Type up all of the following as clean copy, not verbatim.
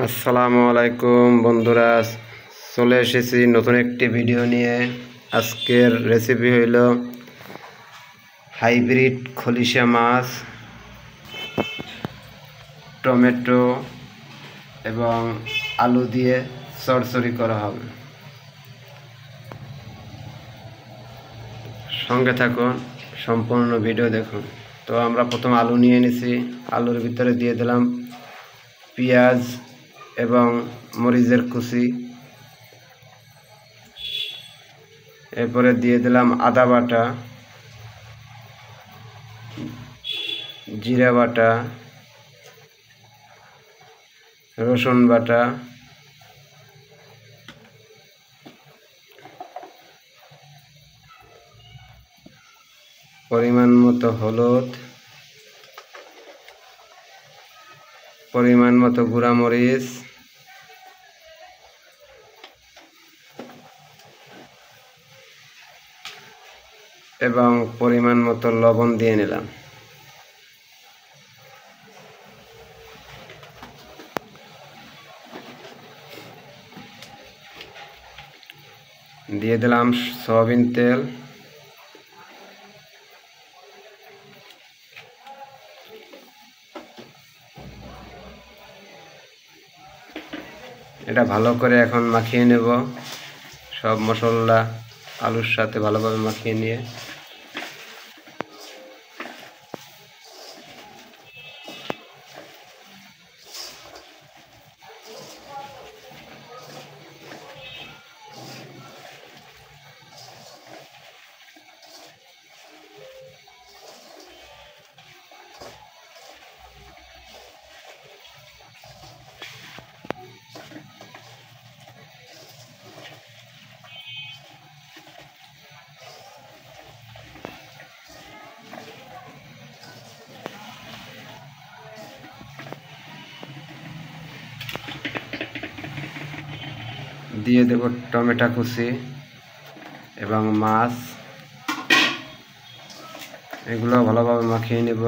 আসসালামু আলাইকুম বন্ধুরা, চলে এসেছি নতুন একটি ভিডিও নিয়ে। আজকের রেসিপি হইল হাইব্রিড খলিশা মাছ, টমেটো এবং আলু দিয়ে চড়চড়ি করা হবে। সঙ্গে থাকুন, সম্পূর্ণ ভিডিও দেখুন। তো আমরা প্রথম আলু নিয়ে নিছি, আলুর ভিতরে দিয়ে দিলাম পেঁয়াজ এবং মরিচের কুচি, এরপরে দিয়ে দিলাম আদা বাটা, জিরা বাটা, রসুন বাটা, পরিমাণ মতো হলুদ, পরিমাণ মতো গুঁড়া মরিচ, এবং পরিমাণ মতো লবণ দিয়ে নিলাম। দিয়ে দিলাম সয়াবিন তেল, এটা ভালো করে এখন মাখিয়ে নেব। সব মশলা আলুর সাথে ভালোভাবে মাখিয়ে নিয়ে দিয়ে দেব টমেটো কুচি এবং মাছ, এগুলো ভালোভাবে মাখিয়ে নেব।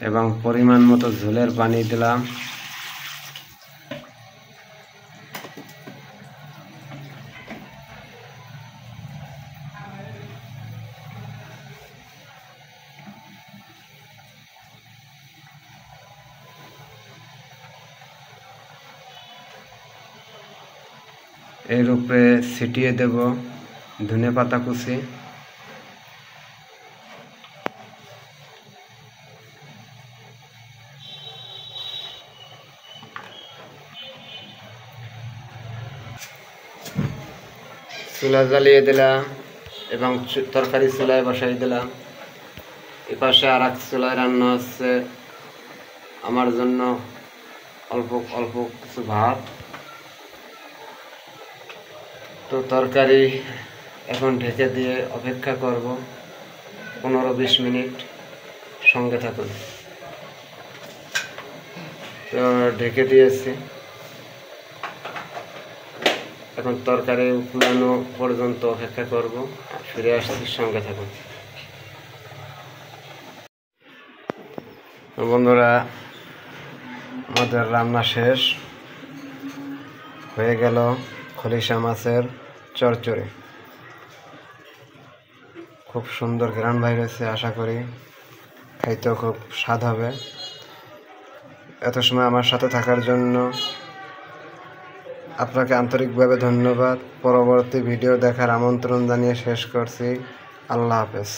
এবং পরিমাণ মতো ঝোলের পানি দিলাম। এর উপরে ছিটিয়ে দেব ধনেপাতা কুচি। চুলা জ্বালিয়ে দিলাম এবং তরকারি চুলায় বসাই দিলাম। এপাশে আর এক চুলায় রান্না হচ্ছে আমার জন্য অল্প অল্প কিছু ভাত। তো তরকারি এখন ঢেকে দিয়ে অপেক্ষা করব 15-20 মিনিট। সঙ্গে থাকুন। তো ঢেকে দিয়েছি, এখন তরকারি উতলানো পর্যন্ত অপেক্ষা করব। ফিরে আসছি, সঙ্গে থাকুন। বন্ধুরা, আমাদের রান্না শেষ হয়ে গেল। খলিশা মাছের চচ্চড়ি খুব সুন্দর ঘ্রাণ বাইর হয়েছে, আশা করি খাইতেও খুব স্বাদ হবে। এত সময় আমার সাথে থাকার জন্য আপনাকে আন্তরিকভাবে ধন্যবাদ। পরবর্তী ভিডিও দেখার আমন্ত্রণ জানিয়ে শেষ করছি। আল্লাহ হাফেজ।